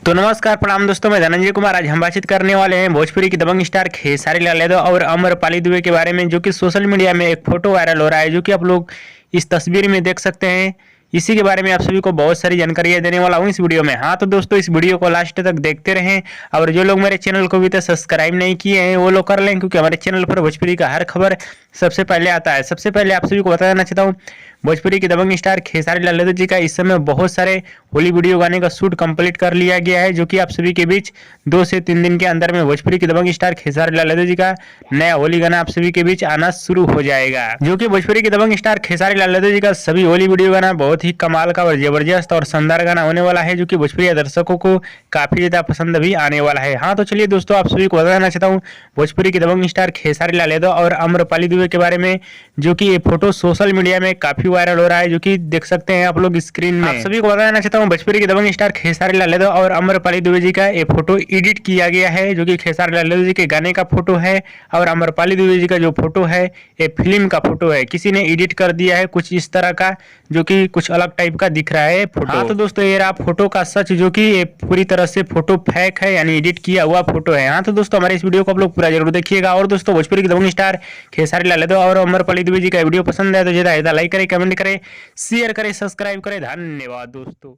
तो नमस्कार प्रणाम दोस्तों, मैं धनंजय कुमार। आज हम बातचीत करने वाले हैं भोजपुरी की दबंग स्टार खेसारी लाल यादव और अम्रपाली दुबे के बारे में, जो कि सोशल मीडिया में एक फोटो वायरल हो रहा है, जो कि आप लोग इस तस्वीर में देख सकते हैं। इसी के बारे में आप सभी को बहुत सारी जानकारियां देने वाला हूं इस वीडियो में। हाँ तो दोस्तों, इस वीडियो को लास्ट तक देखते रहें और जो लोग मेरे चैनल को अभी तक सब्सक्राइब नहीं किए हैं वो लोग कर लें, क्योंकि हमारे चैनल पर भोजपुरी का हर खबर सबसे पहले आता है। सबसे पहले आप सभी को बता देना चाहता हूँ, भोजपुरी की दबंग स्टार खेसारी लाल यादव जी का इस समय बहुत सारे होली वीडियो गाने का शूट कंप्लीट कर लिया गया है, जो कि आप सभी के बीच 2 से 3 दिन के अंदर में भोजपुरी की दबंग स्टार खेसारी लाल यादव जी का नया होली गाना आप सभी के बीच आना शुरू हो जाएगा। जो कि भोजपुरी की दबंग स्टार खेसारी लाल यादव जी का सभी होली वीडियो गाना बहुत ही कमाल का और जबरदस्त और शानदार गाना होने वाला है, जो कि भोजपुरी दर्शकों को काफी ज्यादा पसंद भी आने वाला है। हाँ तो चलिए दोस्तों, आप सभी को बताना चाहता हूँ भोजपुरी की दबंग स्टार खेसारी लाल यादव और अम्रपाली दुबे के बारे में, जो कि ये फोटो सोशल मीडिया में काफी वायरल हो रहा है, जो कि देख सकते हैं आप लोग स्क्रीन में। आप सभी को बताना चाहता हूँ भोजपुरी की दबंग स्टार खेसारी लाल यादव और अम्रपाली दुबे जी का ये फोटो एडिट किया गया है, जो कि खेसारी लाल यादव जी के गाने का फोटो है और अम्रपाली दुबे जी का जो फोटो है ये फिल्म का फोटो है। किसी ने एडिट कर दिया है कुछ इस तरह का, जो कि कुछ अलग टाइप का दिख रहा है फोटो। हाँ तो दोस्तों, ये रहा फोटो का सच, जो कि ये पूरी तरह से फोटो फेक है, यानी एडिट किया हुआ फोटो है। हाँ तो दोस्तों, हमारे इस वीडियो को आप लोग पूरा जरूर देखिएगा। और दोस्तों, भोजपुरी की दबंग स्टार खेसारी लाल यादव और अम्रपाली दुबे जी का वीडियो पसंद है तो ज्यादा लाइक करें, कमेंट करें, शेयर करें, सब्सक्राइब करें। धन्यवाद दोस्तों।